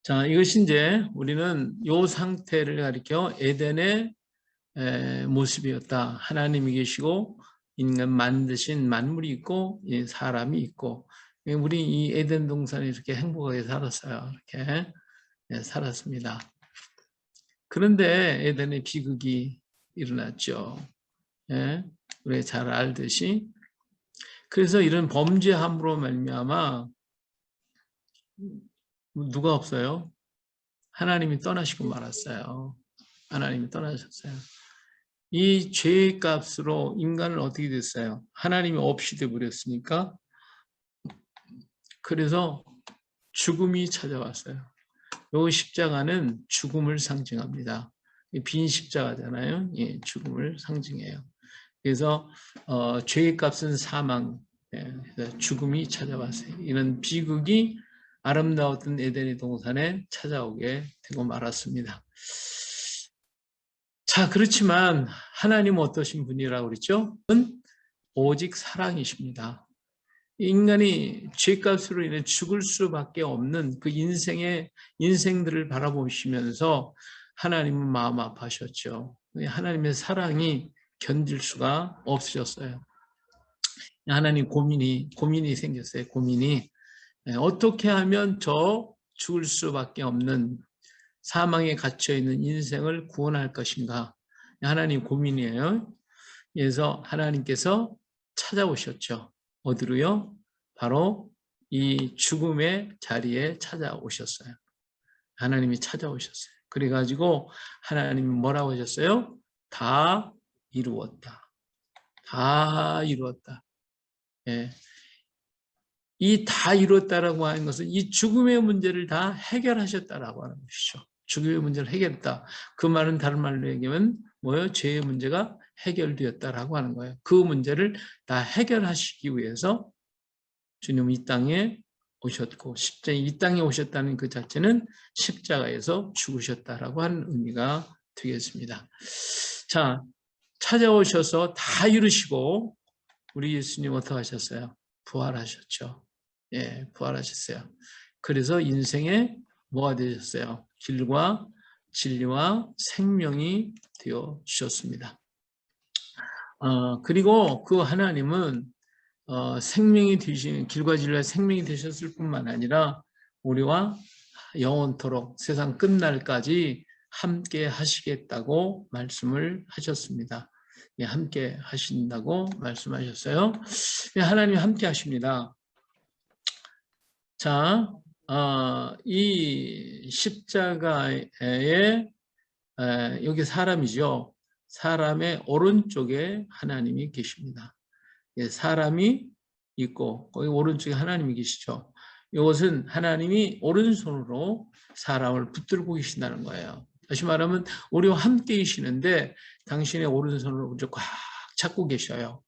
자, 이것이 이제 우리는 이 상태를 가리켜 에덴의 모습이었다. 하나님이 계시고 인간 만드신 만물이 있고 사람이 있고 우리 이 에덴 동산에 이렇게 행복하게 살았어요. 이렇게 살았습니다. 그런데 에덴의 비극이 일어났죠. 우리 잘 알듯이. 그래서 이런 범죄함으로 말미암아 누가 없어요? 하나님이 떠나시고 말았어요. 하나님이 떠나셨어요. 이 죄의 값으로 인간은 어떻게 됐어요? 하나님이 없이 되어버렸으니까 그래서 죽음이 찾아왔어요. 이 십자가는 죽음을 상징합니다. 빈 십자가잖아요. 예, 죽음을 상징해요. 그래서 죄의 값은 사망, 죽음이 찾아왔어요. 이런 비극이 아름다웠던 에덴의 동산에 찾아오게 되고 말았습니다. 자, 그렇지만 하나님은 어떠신 분이라고 그랬죠? 오직 사랑이십니다. 인간이 죄값으로 인해 죽을 수밖에 없는 그 인생들을 바라보시면서 하나님은 마음 아파하셨죠. 하나님의 사랑이 견딜 수가 없으셨어요. 하나님 고민이 생겼어요. 고민이 어떻게 하면 저 죽을 수밖에 없는 사망에 갇혀있는 인생을 구원할 것인가. 하나님 고민이에요. 그래서 하나님께서 찾아오셨죠. 어디로요? 바로 이 죽음의 자리에 찾아오셨어요. 하나님이 찾아오셨어요. 그래가지고 하나님이 뭐라고 하셨어요? 다 이루었다. 다 이루었다. 예. 이 다 이루었다라고 하는 것은 이 죽음의 문제를 다 해결하셨다라고 하는 것이죠. 죽음의 문제를 해결했다. 그 말은 다른 말로 얘기하면 뭐예요? 죄의 문제가 해결되었다라고 하는 거예요. 그 문제를 다 해결하시기 위해서 주님은 이 땅에 오셨고 이 땅에 오셨다는 그 자체는 십자가에서 죽으셨다라고 하는 의미가 되겠습니다. 자, 찾아오셔서 다 이루시고 우리 예수님 어떻게 하셨어요? 부활하셨죠. 예, 부활하셨어요. 그래서 인생에 뭐가 되셨어요? 길과 진리와 생명이 되어 주셨습니다. 그리고 그 하나님은 생명이 되신 길과 진리와 생명이 되셨을 뿐만 아니라 우리와 영원토록 세상 끝날까지 함께 하시겠다고 말씀을 하셨습니다. 예, 함께 하신다고 말씀하셨어요. 예, 하나님 함께 하십니다. 자, 이 십자가에 여기 사람이죠. 사람의 오른쪽에 하나님이 계십니다. 예, 사람이 있고 거기 오른쪽에 하나님이 계시죠. 이것은 하나님이 오른손으로 사람을 붙들고 계신다는 거예요. 다시 말하면 우리와 함께 계시는데 당신의 오른손으로 꽉 잡고 계셔요.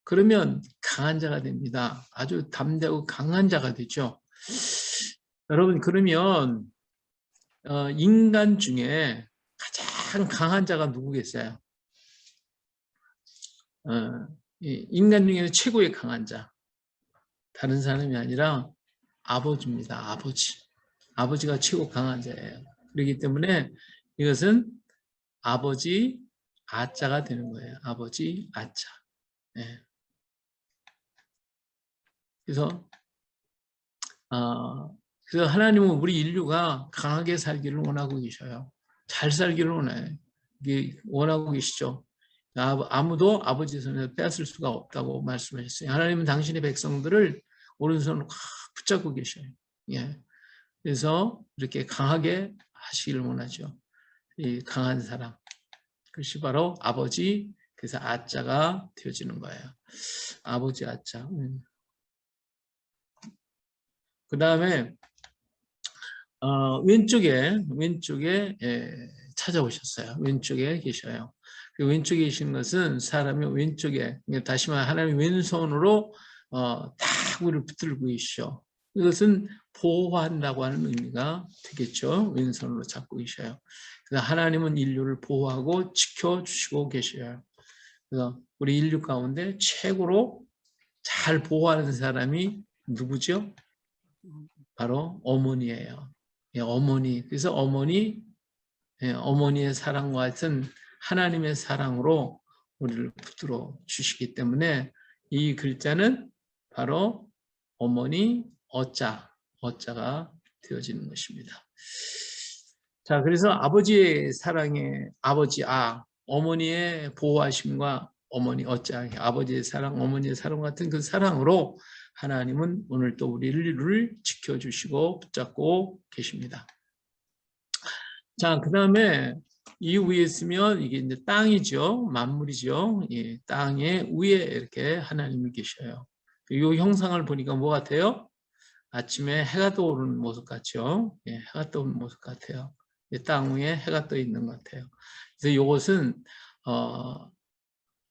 그러면 강한 자가 됩니다. 아주 담대하고 강한 자가 되죠. 여러분, 그러면 인간 중에 가장 강한 자가 누구겠어요? 인간 중에는 최고의 강한 자. 다른 사람이 아니라 아버지입니다. 아버지. 아버지가 최고 강한 자예요. 그렇기 때문에 이것은 아버지 아자가 되는 거예요. 아버지 아자. 네. 그래서 하나님은 우리 인류가 강하게 살기를 원하고 계셔요. 잘 살기를 원하고 계시죠. 아무도 아버지 손에서 빼앗을 수가 없다고 말씀하셨어요. 하나님은 당신의 백성들을 오른손으로 붙잡고 계셔요. 예. 그래서 이렇게 강하게 하시기를 원하죠. 이 강한 사람. 그것이 바로 아버지, 그래서 아자가 되어지는 거예요. 아버지 아자. 그 다음에 왼쪽에 찾아오셨어요. 왼쪽에 계셔요. 그 왼쪽에 계신 것은 사람의 왼쪽에, 다시 말해 하나님의 왼손으로 다 우리를 붙들고 계시죠. 이것은 보호한다고 하는 의미가 되겠죠. 왼손으로 잡고 계셔요. 그래서 하나님은 인류를 보호하고 지켜주시고 계셔요. 그래서 우리 인류 가운데 최고로 잘 보호하는 사람이 누구죠? 바로 어머니예요. 예, 어머니. 그래서 어머니, 예, 어머니의 사랑과 같은 하나님의 사랑으로 우리를 붙들어 주시기 때문에 이 글자는 바로 어머니 어자가 되어지는 것입니다. 자, 그래서 아버지의 사랑에 아버지 어머니의 보호하심과 어머니 어짜, 아버지의 사랑, 어머니의 사랑 같은 그 사랑으로 하나님은 오늘 또 우리를 지켜주시고 붙잡고 계십니다. 자, 그 다음에 이 위에 있으면 이게 이제 땅이죠. 만물이죠. 예, 땅의 위에 이렇게 하나님이 계셔요. 이 형상을 보니까 뭐 같아요? 아침에 해가 떠오르는 모습 같죠. 예, 해가 떠오르는 모습 같아요. 땅 위에 해가 떠 있는 것 같아요. 그래서 이것은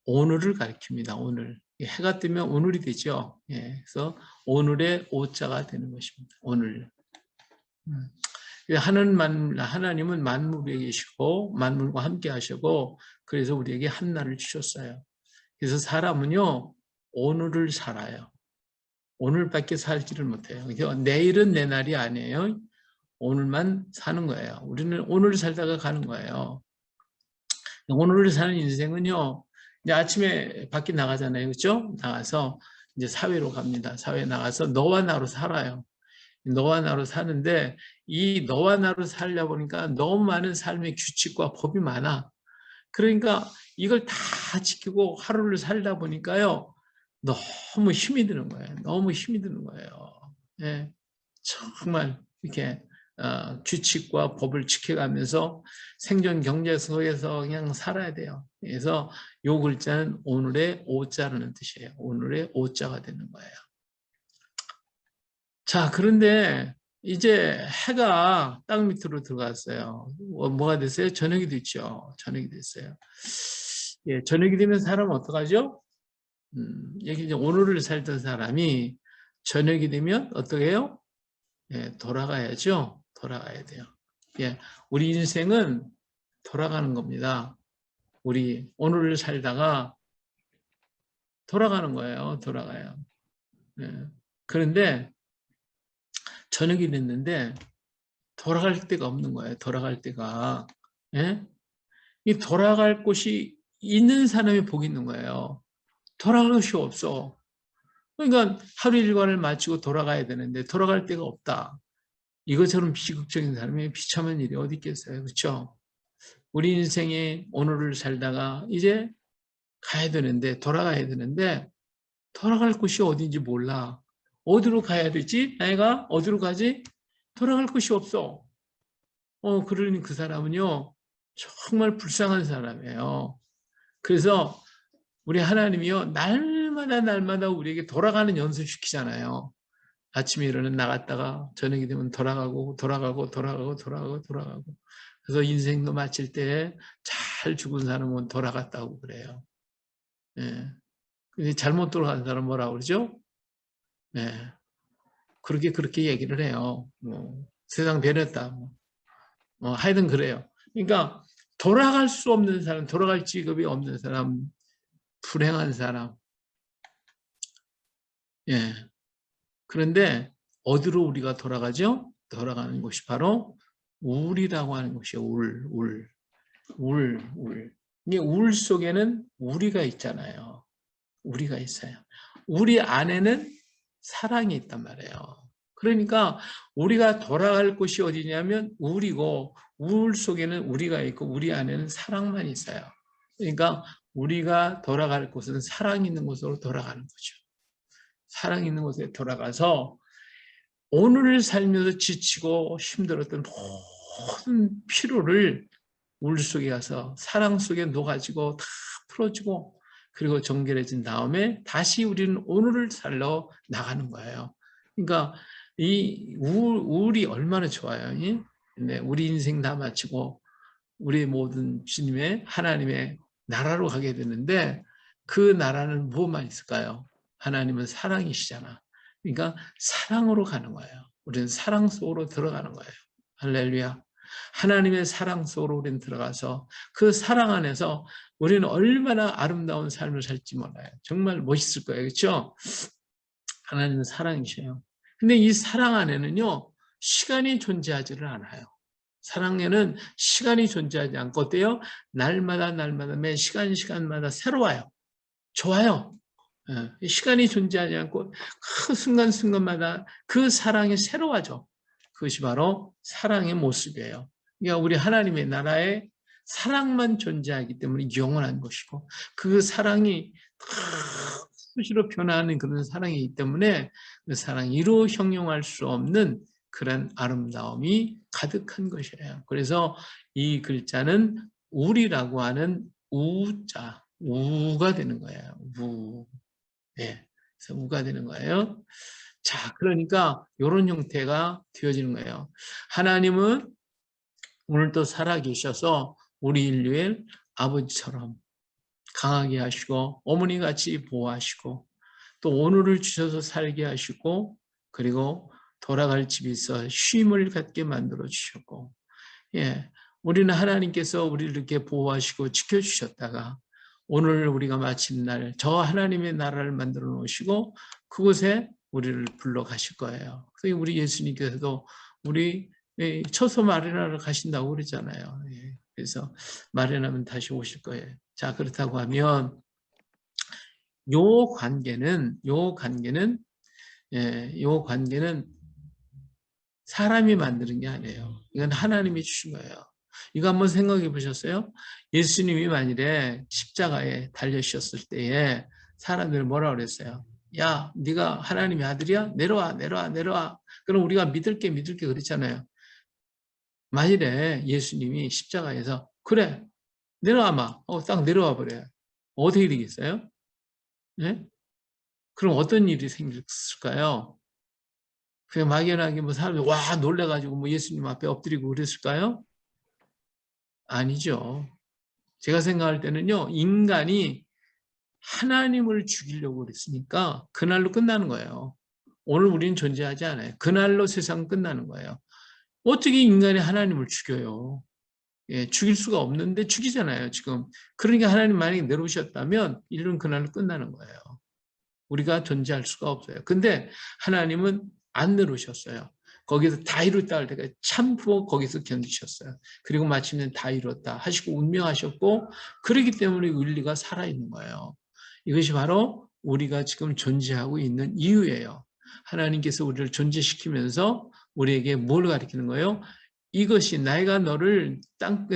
오늘을 가리킵니다. 오늘. 해가 뜨면 오늘이 되죠. 예, 그래서 오늘의 오자가 되는 것입니다. 오늘. 하나님은 만물에 계시고 만물과 함께 하시고 그래서 우리에게 한날을 주셨어요. 그래서 사람은요 오늘을 살아요. 오늘밖에 살지를 못해요. 그래서 내일은 내 날이 아니에요. 오늘만 사는 거예요. 우리는 오늘 살다가 가는 거예요. 오늘을 사는 인생은요 이제 아침에 밖에 나가잖아요. 그렇죠? 나가서 이제 사회로 갑니다. 사회에 나가서 너와 나로 살아요. 너와 나로 사는데 이 너와 나로 살려 보니까 너무 많은 삶의 규칙과 법이 많아. 그러니까 이걸 다 지키고 하루를 살다 보니까요. 너무 힘이 드는 거예요. 너무 힘이 드는 거예요. 예, 정말 이렇게 규칙과 법을 지켜가면서 생존 경제 속에서 그냥 살아야 돼요. 그래서 이 글자는 오늘의 오자라는 뜻이에요. 오늘의 오자가 되는 거예요. 자, 그런데 이제 해가 땅 밑으로 들어갔어요. 뭐가 됐어요? 저녁이 됐죠. 저녁이 됐어요. 예, 저녁이 되면 사람은 어떡하죠? 여기 이제 오늘을 살던 사람이 저녁이 되면 어떻게 해요? 예, 돌아가야죠. 돌아가야 돼요. 예, 우리 인생은 돌아가는 겁니다. 우리 오늘을 살다가 돌아가는 거예요. 돌아가요. 예. 그런데 저녁이 됐는데 돌아갈 데가 없는 거예요. 돌아갈 데가. 예? 이 돌아갈 곳이 있는 사람이 복이 있는 거예요. 돌아갈 곳이 없어. 그러니까 하루 일과를 마치고 돌아가야 되는데 돌아갈 데가 없다. 이것처럼 비극적인 사람이 비참한 일이 어디 있겠어요. 그렇죠? 우리 인생에 오늘을 살다가 이제 가야 되는데 돌아가야 되는데 돌아갈 곳이 어딘지 몰라. 어디로 가야 되지? 내가 어디로 가지? 돌아갈 곳이 없어. 그러니 그 사람은요, 정말 불쌍한 사람이에요. 그래서 우리 하나님이요, 날마다 우리에게 돌아가는 연습시키잖아요. 아침에 일어나 나갔다가 저녁이 되면 돌아가고. 그래서 인생도 마칠 때 잘 죽은 사람은 돌아갔다고 그래요. 예. 근데 잘못 돌아간 사람은 뭐라고 그러죠? 예. 그렇게 얘기를 해요. 세상 변했다. 하여튼 그래요. 그러니까 돌아갈 수 없는 사람, 돌아갈 직업이 없는 사람, 불행한 사람. 예. 그런데 어디로 우리가 돌아가죠? 돌아가는 곳이 바로 울이라고 하는 곳이에요. 울. 이게 울 속에는 우리가 있잖아요. 우리가 있어요. 우리 안에는 사랑이 있단 말이에요. 그러니까 우리가 돌아갈 곳이 어디냐면 울이고 울 속에는 우리가 있고 우리 안에는 사랑만 있어요. 그러니까 우리가 돌아갈 곳은 사랑 있는 곳으로 돌아가는 거죠. 사랑 있는 곳에 돌아가서 오늘을 살면서 지치고 힘들었던 모든 피로를 울 속에 가서 사랑 속에 녹아지고 다 풀어주고 그리고 정결해진 다음에 다시 우리는 오늘을 살러 나가는 거예요. 그러니까 이 우울이 얼마나 좋아요. 네, 우리 인생 다 마치고 우리 모든 주님의 하나님의 나라로 가게 되는데 그 나라는 무엇만 있을까요? 하나님은 사랑이시잖아. 그러니까 사랑으로 가는 거예요. 우리는 사랑 속으로 들어가는 거예요. 할렐루야. 하나님의 사랑 속으로 우리는 들어가서 그 사랑 안에서 우리는 얼마나 아름다운 삶을 살지 몰라요. 정말 멋있을 거예요. 그렇죠? 하나님은 사랑이셔요. 근데 이 사랑 안에는요. 시간이 존재하지를 않아요. 사랑에는 시간이 존재하지 않고 어때요? 날마다 매 시간마다 새로워요. 좋아요. 시간이 존재하지 않고 그 순간순간마다 그 사랑이 새로워져. 그것이 바로 사랑의 모습이에요. 그러니까 우리 하나님의 나라에 사랑만 존재하기 때문에 영원한 것이고 그 사랑이 수시로 변화하는 그런 사랑이기 때문에 그 사랑이로 형용할 수 없는 그런 아름다움이 가득한 것이에요. 그래서 이 글자는 우리라고 하는 우자, 우가 되는 거예요. 우. 예. 그래서 우가 되는 거예요. 자, 그러니까 이런 형태가 되어지는 거예요. 하나님은 오늘도 살아계셔서 우리 인류의 아버지처럼 강하게 하시고 어머니같이 보호하시고 또 오늘을 주셔서 살게 하시고 그리고 돌아갈 집이 있어 쉼을 갖게 만들어 주셨고 예, 우리는 하나님께서 우리를 이렇게 보호하시고 지켜주셨다가 오늘 우리가 마친 날 저 하나님의 나라를 만들어 놓으시고 그곳에 우리를 불러 가실 거예요. 그래서 우리 예수님께서도 우리 처소 마련하러 가신다고 그러잖아요. 그래서 마련하면 다시 오실 거예요. 자, 그렇다고 하면 요 관계는 사람이 만드는 게 아니에요. 이건 하나님이 주신 거예요. 이거 한번 생각해 보셨어요? 예수님이 만일에 십자가에 달려주셨을 때에 사람들 뭐라 그랬어요? 야, 네가 하나님의 아들이야? 내려와. 그럼 우리가 믿을게 그랬잖아요. 만일에 예수님이 십자가에서 그래, 내려와마. 딱 내려와 버려요. 어떻게 되겠어요? 네? 그럼 어떤 일이 생겼을까요? 그냥 막연하게 뭐 사람들이 와 놀래가지고 뭐 예수님 앞에 엎드리고 그랬을까요? 아니죠. 제가 생각할 때는요, 인간이 하나님을 죽이려고 그랬으니까 그날로 끝나는 거예요. 오늘 우리는 존재하지 않아요. 그날로 세상은 끝나는 거예요. 어떻게 인간이 하나님을 죽여요? 예, 죽일 수가 없는데 죽이잖아요, 지금. 그러니까 하나님 만약에 내려오셨다면 인류는 그날로 끝나는 거예요. 우리가 존재할 수가 없어요. 근데 하나님은 안 내려오셨어요. 거기서 다 이뤘다 할 때까지 참고 거기서 견디셨어요. 그리고 마침내 다 이뤘다 하시고 운명하셨고 그렇기 때문에 윤리가 살아있는 거예요. 이것이 바로 우리가 지금 존재하고 있는 이유예요. 하나님께서 우리를 존재시키면서 우리에게 뭘 가르치는 거예요? 이것이 내가 너를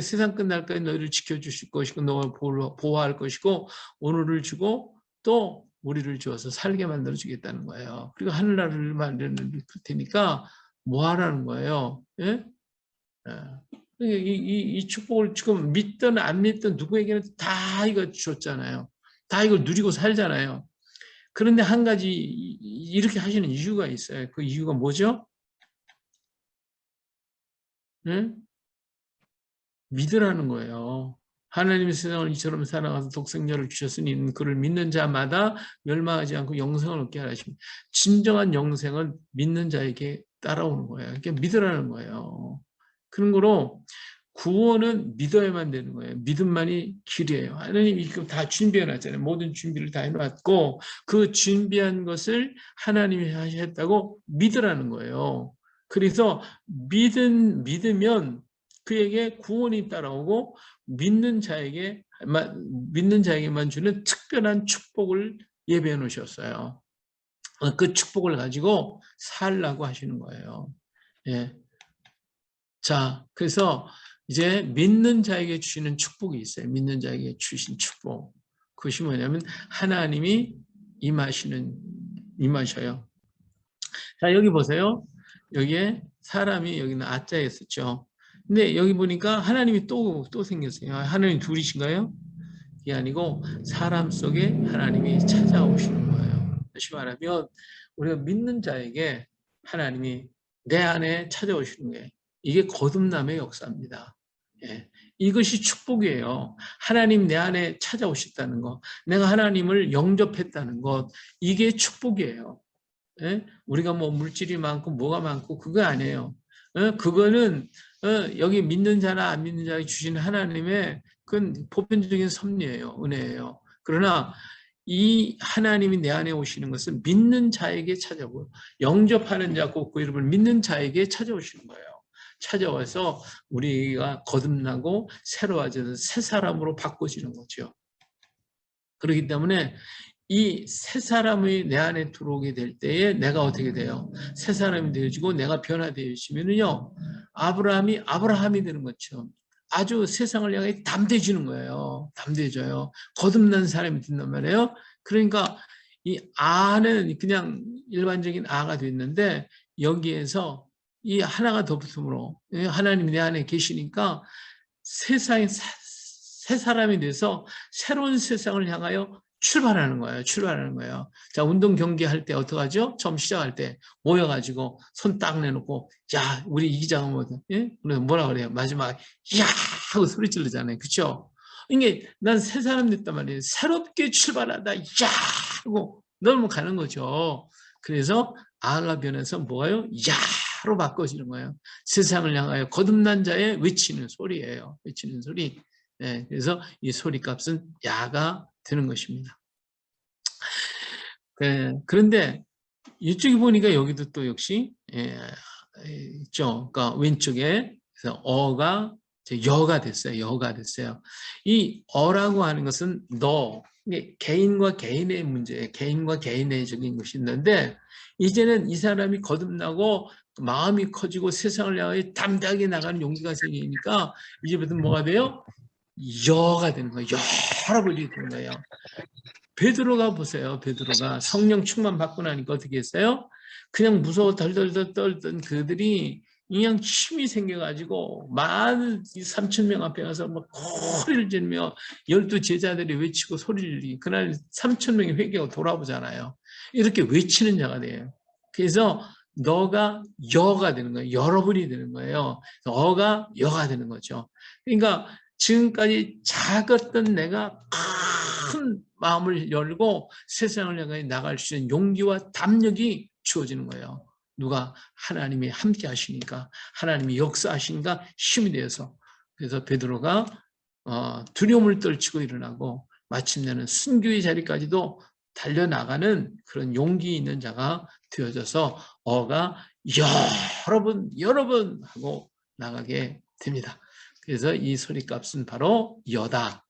세상 끝날까지 너를 지켜주실 것이고 너를 보호할 것이고 오늘을 주고 또 우리를 주어서 살게 만들어 주겠다는 거예요. 그리고 하늘나라를 만들 테니까 뭐 하라는 거예요? 예? 이 축복을 지금 믿든 안 믿든 누구에게는 다 이거 줬잖아요. 다 이걸 누리고 살잖아요. 그런데 한 가지 이렇게 하시는 이유가 있어요. 그 이유가 뭐죠? 예? 믿으라는 거예요. 하나님의 세상을 이처럼 살아가서 독생자를 주셨으니 그를 믿는 자마다 멸망하지 않고 영생을 얻게 하십니다. 진정한 영생은 믿는 자에게 따라오는 거예요. 그러니까 믿으라는 거예요. 그런 거로 구원은 믿어야만 되는 거예요. 믿음만이 길이에요. 하나님이 다 준비해놨잖아요. 모든 준비를 다 해놨고 그 준비한 것을 하나님이 하셨다고 믿으라는 거예요. 그래서 믿으면 그에게 구원이 따라오고 믿는 자에게만 주는 특별한 축복을 예배해 놓으셨어요. 그 축복을 가지고 살라고 하시는 거예요. 예. 자, 그래서 이제 믿는 자에게 주시는 축복이 있어요. 믿는 자에게 주신 축복. 그것이 뭐냐면 하나님이 임하셔요. 자, 여기 보세요. 여기에 사람이 여기는 아자에 썼죠. 근데 여기 보니까 하나님이 또 생겼어요. 하나님 둘이신가요? 이게 아니고 사람 속에 하나님이 찾아오시는 거예요. 다시 말하면 우리가 믿는 자에게 하나님이 내 안에 찾아오시는 거예요. 이게 거듭남의 역사입니다. 예. 이것이 축복이에요. 하나님 내 안에 찾아오셨다는 것, 내가 하나님을 영접했다는 것, 이게 축복이에요. 예? 우리가 뭐 물질이 많고 뭐가 많고 그거 아니에요. 그거는 여기 믿는 자나 안 믿는 자에게 주시는 하나님의 그건 보편적인 섭리예요. 은혜예요. 그러나 이 하나님이 내 안에 오시는 것은 믿는 자에게 찾아오고 영접하는 자 곧 그 이름을 믿는 자에게 찾아오시는 거예요. 찾아와서 우리가 거듭나고 새로워져서 새 사람으로 바꿔지는 거죠. 그렇기 때문에 이 새 사람이 내 안에 들어오게 될 때에 내가 어떻게 돼요? 새 사람이 되어지고 내가 변화되어지면요, 아브라함이 되는 것처럼 아주 세상을 향해 담대해지는 거예요. 담대해져요. 거듭난 사람이 된단 말이에요. 그러니까 이 아는 그냥 일반적인 아가 됐는데 여기에서 이 하나가 더 붙음으로 하나님이 내 안에 계시니까 세상에 새 사람이 돼서 새로운 세상을 향하여 출발하는 거예요. 자, 운동 경기 할 때 어떡하죠? 처음 시작할 때 모여가지고 손 딱 내놓고, 야, 우리 이기장은 뭐, 예? 뭐라 그래요? 마지막에, 야! 하고 소리 지르잖아요. 그쵸? 이게 난 새 사람 됐단 말이에요. 새롭게 출발한다. 야! 하고 넘어가는 거죠. 그래서 아가 변해서 뭐예요? 야로 바꿔지는 거예요. 세상을 향하여 거듭난 자의 외치는 소리예요. 외치는 소리. 네, 그래서 이 소리값은 야가 되는 것입니다. 그런데 이쪽에 보니까 여기도 또 역시 있죠. 그러니까 왼쪽에 그래서 어가 여가 됐어요. 여가 됐어요. 이 어라고 하는 것은 너, 개인과 개인의 문제, 개인과 개인의적인 것이 있는데 이제는 이 사람이 거듭나고 마음이 커지고 세상을 향해 담대하게 나가는 용기가 생기니까 이제부터 뭐가 돼요? 여가 되는 거예요. 여러분이 되는 거예요. 베드로가 보세요. 베드로가 성령 충만 받고 나니까 어떻게 했어요? 그냥 무서워 덜덜덜 떨던 그들이 그냥 힘이 생겨가지고 많은 3,000명 앞에 가서 막 소리를 지르며 12 제자들이 외치고 소리를 지르고 그날 3,000명이 회개하고 돌아보잖아요. 이렇게 외치는 자가 돼요. 그래서 너가 여가 되는 거예요. 여러분이 되는 거예요. 어가 여가 되는 거죠. 그러니까 지금까지 작았던 내가 큰 마음을 열고 세상을 향해 나갈 수 있는 용기와 담력이 주어지는 거예요. 누가? 하나님이 함께 하시니까, 하나님이 역사하시니까 힘이 되어서. 그래서 베드로가 두려움을 떨치고 일어나고 마침내는 순교의 자리까지도 달려나가는 그런 용기 있는 자가 되어져서 어가 여러분 하고 나가게 됩니다. 그래서 이 소리값은 바로 여다.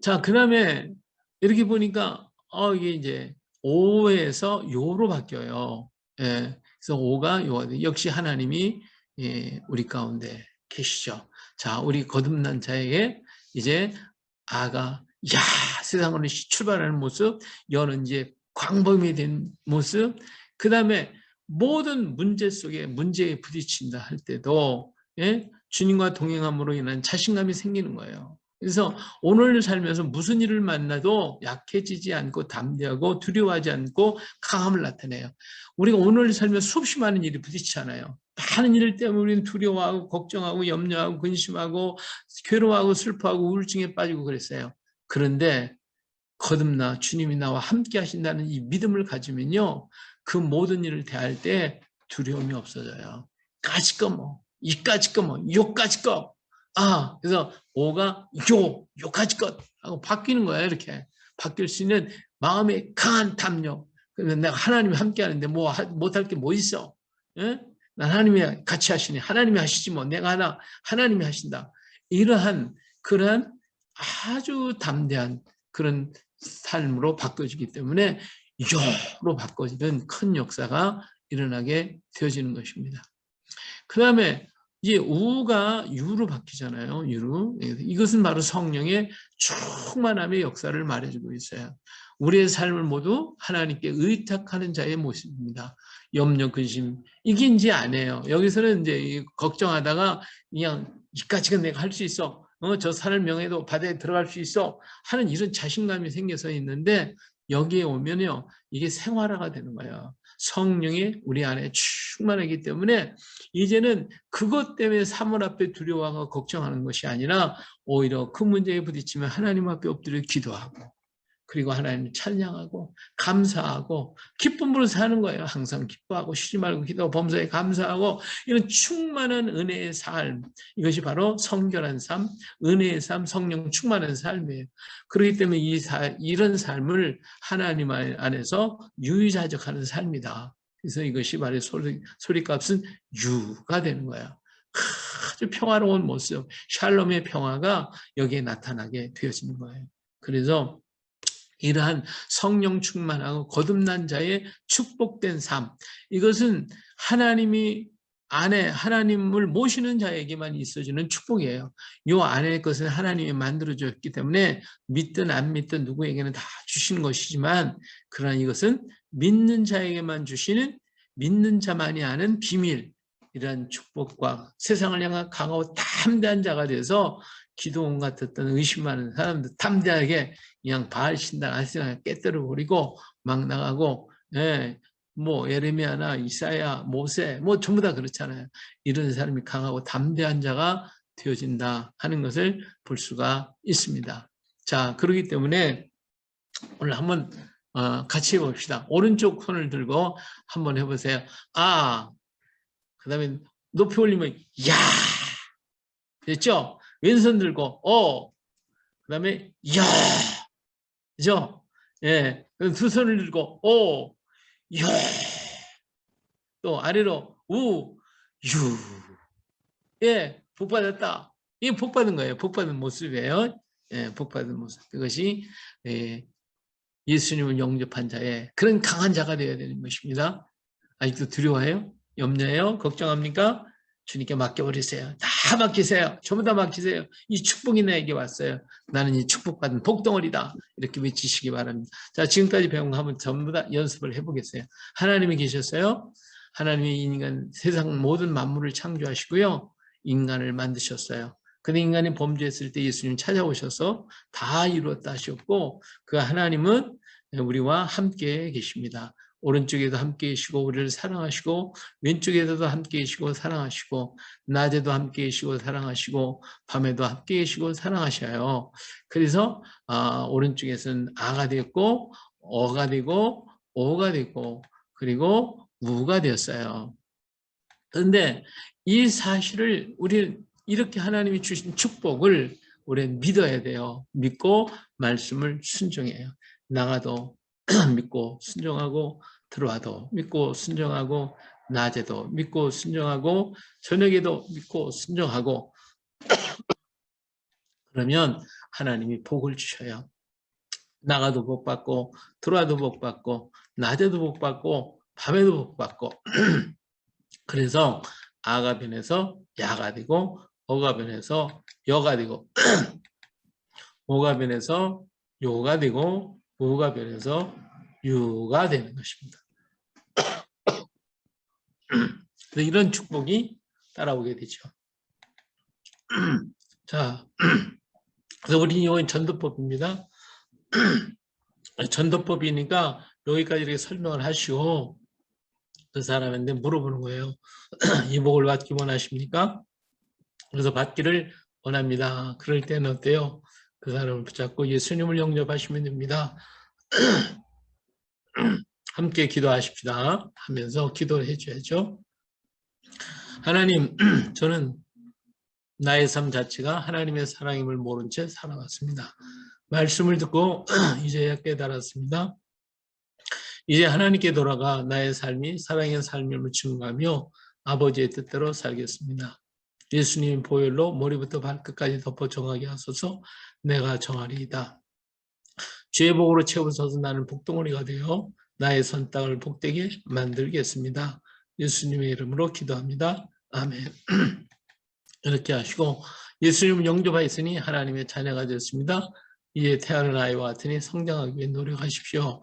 자, 그 다음에 이렇게 보니까 이게 이제 오에서 요로 바뀌어요. 예, 그래서 오가 요가 역시 하나님이 우리 가운데 계시죠. 자, 우리 거듭난 자에게 이제 아가 세상으로 출발하는 모습, 여는 이제 광범위 된 모습, 그 다음에 모든 문제 속에 문제에 부딪힌다 할 때도 주님과 동행함으로 인한 자신감이 생기는 거예요. 그래서 오늘 살면서 무슨 일을 만나도 약해지지 않고 담대하고 두려워하지 않고 강함을 나타내요. 우리가 오늘 살면서 수없이 많은 일이 부딪히잖아요. 많은 일 때문에 우리는 두려워하고 걱정하고 염려하고 근심하고 괴로워하고 슬퍼하고 우울증에 빠지고 그랬어요. 그런데 거듭나 주님이 나와 함께 하신다는 이 믿음을 가지면요, 그 모든 일을 대할 때 두려움이 없어져요. 까짓 거 뭐, 이까짓 거 뭐, 요까짓 거. 그래서 오가 요까짓 것 하고 바뀌는 거야. 이렇게 바뀔 수 있는 마음의 강한 담력. 그러면 내가 하나님이 함께 하는데 뭐 못할 게 뭐 있어? 예? 난 하나님이 같이 하시니 하나님이 하시지 뭐 내가 하나님이 하신다. 이러한 그러한 아주 담대한 그런 삶으로 바꿔지기 때문에 요로 바꿔지는 큰 역사가 일어나게 되어지는 것입니다. 그 다음에 이제 우가 유로 바뀌잖아요. 유로. 이것은 바로 성령의 충만함의 역사를 말해주고 있어요. 우리의 삶을 모두 하나님께 의탁하는 자의 모습입니다. 염려, 근심 이게 이제 안 해요. 여기서는 이제 걱정하다가 그냥 이까지는 내가 할 수 있어. 저 산을 명해도 바다에 들어갈 수 있어 하는 이런 자신감이 생겨서 있는데 여기에 오면요, 이게 생활화가 되는 거예요. 성령이 우리 안에 충만하기 때문에 이제는 그것 때문에 사물 앞에 두려워하고 걱정하는 것이 아니라 오히려 그 문제에 부딪히면 하나님 앞에 엎드려 기도하고, 그리고 하나님 찬양하고 감사하고 기쁨으로 사는 거예요. 항상 기뻐하고 쉬지 말고 기도하고 범사에 감사하고 이런 충만한 은혜의 삶, 이것이 바로 성결한 삶, 은혜의 삶, 성령 충만한 삶이에요. 그렇기 때문에 이런 삶을 하나님 안에서 유유자적하는 삶이다. 그래서 이것이 바로 소리값은 유가 되는 거예요. 아주 평화로운 모습, 샬롬의 평화가 여기에 나타나게 되어지는 거예요. 그래서 이러한 성령 충만하고 거듭난 자의 축복된 삶, 이것은 하나님이 안에 하나님을 모시는 자에게만 있어지는 축복이에요. 이 안의 것은 하나님이 만들어줬기 때문에 믿든 안 믿든 누구에게는 다 주시는 것이지만, 그러나 이것은 믿는 자에게만 주시는, 믿는 자만이 아는 비밀, 이런 축복과 세상을 향한 강하고 담대한 자가 돼서 기도원 같았던 의심 많은 사람들 담대하게 그냥 바알 신당 아세나 깨뜨려 버리고 막 나가고, 예, 뭐 예레미야나 이사야, 모세 뭐 전부 다 그렇잖아요. 이런 사람이 강하고 담대한 자가 되어진다 하는 것을 볼 수가 있습니다. 자, 그렇기 때문에 오늘 한번 같이 해봅시다. 오른쪽 손을 들고 한번 해보세요. 아, 그 다음에 높이 올리면 야, 됐죠? 왼손 들고 그 다음에 야, 그죠? 예, 두 손을 들고 야, 또 아래로 유, 예, 복 받았다. 이게 복 받은 거예요. 복 받은 모습이에요. 예, 복 받은 모습. 그것이 예수님을 영접한 자의 그런 강한 자가 되어야 되는 것입니다. 아직도 두려워해요? 염려해요? 걱정합니까? 주님께 맡겨버리세요. 다 맡기세요. 전부 다 맡기세요. 이 축복이 나에게 왔어요. 나는 이 축복받은 복덩어리다. 이렇게 외치시기 바랍니다. 자, 지금까지 배운 거 한번 전부 다 연습을 해보겠어요. 하나님이 계셨어요. 하나님이 인간, 세상 모든 만물을 창조하시고요. 인간을 만드셨어요. 근데 인간이 범죄했을 때 예수님 찾아오셔서 다 이루었다 하셨고, 그 하나님은 우리와 함께 계십니다. 오른쪽에도 함께 계시고 우리를 사랑하시고, 왼쪽에도 함께 계시고 사랑하시고, 낮에도 함께 계시고 사랑하시고, 밤에도 함께 계시고 사랑하셔요. 그래서 오른쪽에서는 아가 됐고 어가 되고 오가 되고 그리고 우가 되었어요. 그런데 이 사실을 우리 이렇게 하나님이 주신 축복을 우리는 믿어야 돼요. 믿고 말씀을 순종해요. 나가도 믿고 순종하고, 들어와도 믿고 순종하고, 낮에도 믿고 순종하고, 저녁에도 믿고 순종하고, 그러면 하나님이 복을 주셔요. 나가도 복 받고, 들어와도 복 받고, 낮에도 복 받고, 밤에도 복 받고. 그래서 아가 변해서 야가 되고, 어가 변해서 여가 되고, 오가 변해서 요가 되고, 우가 변해서 유가 되는 것입니다. 이런 축복이 따라오게 되죠. 자, 그래서 우리 이건 전도법입니다. 전도법이니까 여기까지 이렇게 설명을 하시고 그 사람한테 물어보는 거예요. 이 복을 받기 원하십니까? 그래서 받기를 원합니다. 그럴 때는 어때요? 그 사람을 붙잡고 예수님을 영접하시면 됩니다. 함께 기도하십시다 하면서 기도를 해줘야죠. 하나님, 저는 나의 삶 자체가 하나님의 사랑임을 모른 채 살아왔습니다. 말씀을 듣고 이제야 깨달았습니다. 이제 하나님께 돌아가 나의 삶이 사랑의 삶임을 증거하며 아버지의 뜻대로 살겠습니다. 예수님 보혈로 머리부터 발끝까지 덮어 정하게 하소서. 내가 정하리이다. 죄의 복으로 채워서서 나는 복덩어리가 되어 나의 선 땅을 복되게 만들겠습니다. 예수님의 이름으로 기도합니다. 아멘. 이렇게 하시고 예수님을 영접하였으니 하나님의 자녀가 되었습니다. 이제 태어난 아이와 같으니 성장하기 위해 노력하십시오.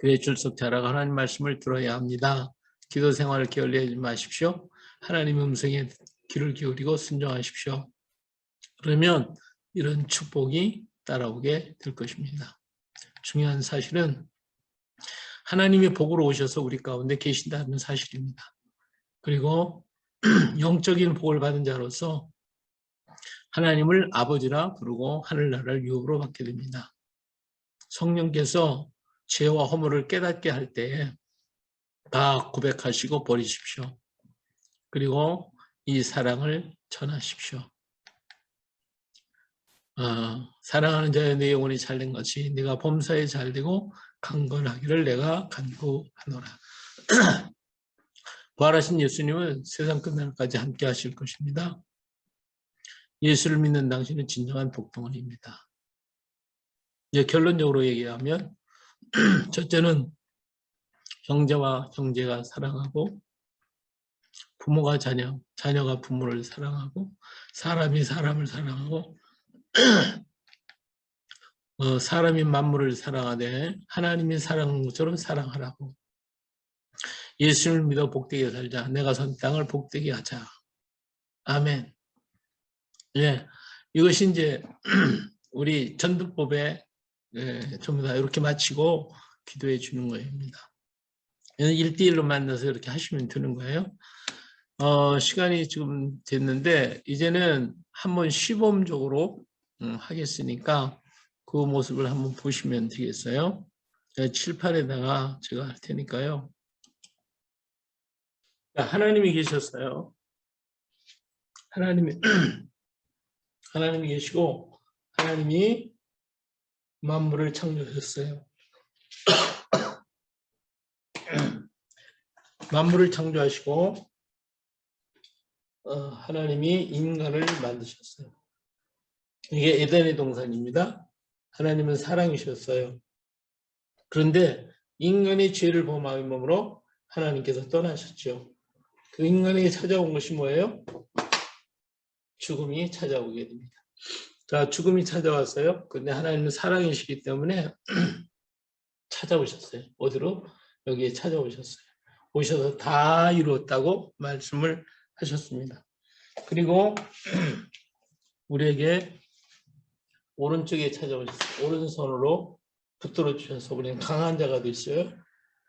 교회 출석 잘하고 하나님 말씀을 들어야 합니다. 기도 생활을 게을리하지 마십시오. 하나님의 음성에 귀를 기울이고 순종하십시오. 그러면 이런 축복이 따라오게 될 것입니다. 중요한 사실은 하나님의 복으로 오셔서 우리 가운데 계신다는 사실입니다. 그리고 영적인 복을 받은 자로서 하나님을 아버지라 부르고 하늘나라를 유업으로 받게 됩니다. 성령께서 죄와 허물을 깨닫게 할 때에 다 고백하시고 버리십시오. 그리고 이 사랑을 전하십시오. 사랑하는 자여 내 영혼이 잘된 것이 네가 범사에 잘되고 강건하기를 내가 간구하노라. 부활하신 예수님은 세상 끝날까지 함께 하실 것입니다. 예수를 믿는 당신은 진정한 복덩어리입니다. 이제 결론적으로 얘기하면 첫째는 형제와 형제가 사랑하고 부모가 자녀, 자녀가 부모를 사랑하고 사람이 사람을 사랑하고 사람이 만물을 사랑하되 하나님이 사랑하는 것처럼 사랑하라고. 예수를 믿어 복되게 살자. 내가 선 땅을 복되게 하자. 아멘. 예, 이것이 이제 우리 전도법에 전부 다 이렇게 마치고 기도해 주는 거입니다. 1대1로 만나서 이렇게 하시면 되는 거예요. 시간이 지금 됐는데 이제는 한번 시범적으로 하겠으니까 그 모습을 한번 보시면 되겠어요. 칠판에다가 제가 할 테니까요. 하나님이 계셨어요. 하나님이 계시고 하나님이 만물을 창조하셨어요. 만물을 창조하시고 하나님이 인간을 만드셨어요. 이게 에덴의 동산입니다. 하나님은 사랑이셨어요. 그런데 인간이 죄를 범함으로 하나님께서 떠나셨죠. 그 인간에게 찾아온 것이 뭐예요? 죽음이 찾아오게 됩니다. 자, 죽음이 찾아왔어요. 근데 하나님은 사랑이시기 때문에 찾아오셨어요. 어디로? 여기에 찾아오셨어요. 오셔서 다 이루었다고 말씀을 하셨습니다. 그리고 우리에게 오른쪽에 찾아오셨어요. 오른손으로 붙들어 주셔서 우리는 강한 자가 됐어요.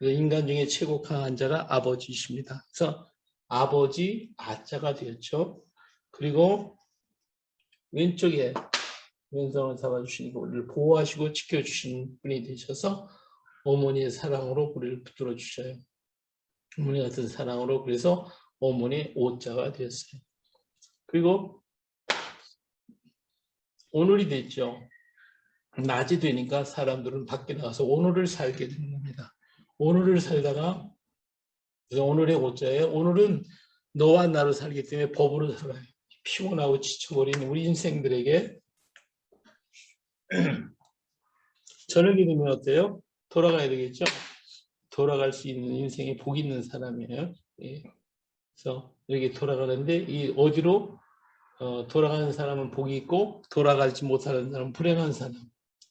인간 중에 최고 강한 자가 아버지이십니다. 그래서 아버지 아자가 되었죠. 그리고 왼쪽에 왼손을 잡아주시니까 우리를 보호하시고 지켜주신 분이 되셔서 어머니의 사랑으로 우리를 붙들어 주셔요. 어머니 같은 사랑으로. 그래서 어머니의 오자가 되었어요. 그리고 오늘이 됐죠. 낮이 되니까 사람들은 밖에 나가서 오늘을 살게 되는 겁니다. 오늘을 살다가 그래서 오늘의 오자예요. 오늘은 너와 나로 살기 때문에 법으로 살아요. 피곤하고 지쳐버린 우리 인생들에게 저녁이 되면 어때요? 돌아가야 되겠죠? 돌아갈 수 있는 인생에 복 있는 사람이에요. 예. 그래서 이렇게 돌아가는데 이 어디로 돌아가는 사람은 복이 있고 돌아가지 못하는 사람은 불행한 사람.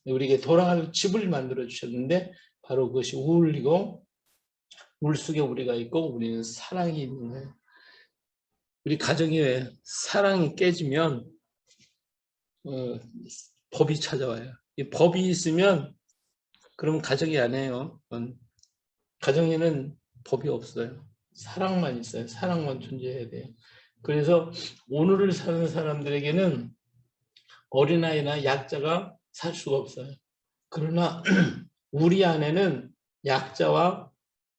우리에게 돌아갈 집을 만들어 주셨는데 바로 그것이 우울이고 물속에 우리가 있고 우리는 사랑이 있는 거예요. 우리 가정에 사랑이 깨지면 법이 찾아와요. 이 법이 있으면 그럼 가정이 안 해요. 가정에는 법이 없어요. 사랑만 있어요. 사랑만 존재해야 돼요. 그래서 오늘을 사는 사람들에게는 어린아이나 약자가 살 수가 없어요. 그러나 우리 안에는 약자와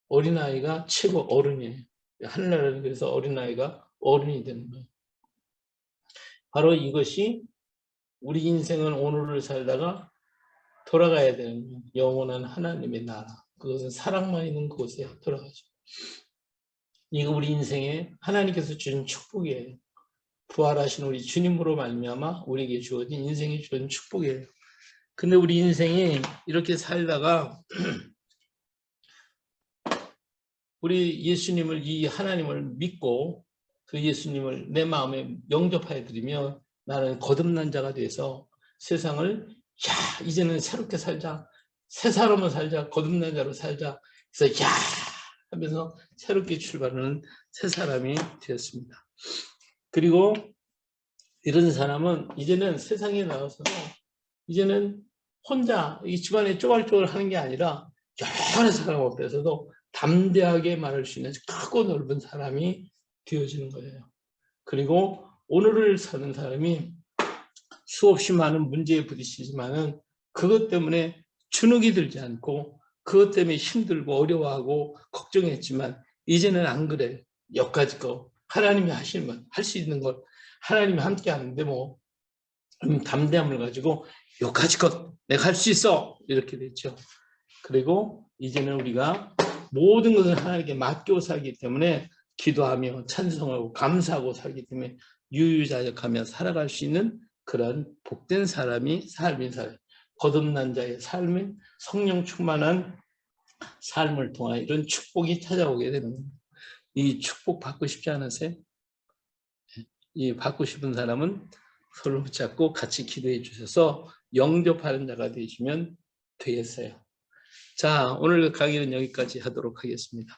어린아이가 최고 어른이에요. 하늘나라는 그래서 어린아이가 어른이 되는 거예요. 바로 이것이 우리 인생은 오늘을 살다가 돌아가야 되는 영원한 하나님의 나라. 그것은 사랑만 있는 곳에 돌아가죠. 이거 우리 인생에 하나님께서 주신 축복이에요. 부활하신 우리 주님으로 말미암아 우리에게 주어진 인생에 주어진 축복이에요. 근데 우리 인생이 이렇게 살다가 우리 예수님을 이 하나님을 믿고 그 예수님을 내 마음에 영접하여 드리면 나는 거듭난 자가 돼서 세상을 이제는 새롭게 살자. 새 사람으로 살자. 거듭난 자로 살자. 그래서 하면서 새롭게 출발하는 새 사람이 되었습니다. 그리고 이런 사람은 이제는 세상에 나가서도 이제는 혼자 이 집안에 쪼갈쪼갈 하는 게 아니라 여러 사람 앞에서도 담대하게 말할 수 있는 크고 넓은 사람이 되어지는 거예요. 그리고 오늘을 사는 사람이 수없이 많은 문제에 부딪히지만은 그것 때문에 주눅이 들지 않고 그것 때문에 힘들고 어려워하고 걱정했지만 이제는 안 그래. 여기까지 거 하나님이 하시면 할 수 있는 걸 하나님이 함께 하는데 뭐 담대함을 가지고 여기까지 것 내가 할 수 있어 이렇게 됐죠. 그리고 이제는 우리가 모든 것을 하나님께 맡겨 살기 때문에 기도하며 찬송하고 감사하고 살기 때문에 유유자적하며 살아갈 수 있는 그런 복된 삶이 거듭난 자의 삶인 성령 충만한 삶을 통한 이런 축복이 찾아오게 되는 겁니다. 이 축복 받고 싶지 않으세요? 이 받고 싶은 사람은 서로 붙잡고 같이 기도해 주셔서 영접하는 자가 되시면 되겠어요. 자, 오늘 강의는 여기까지 하도록 하겠습니다.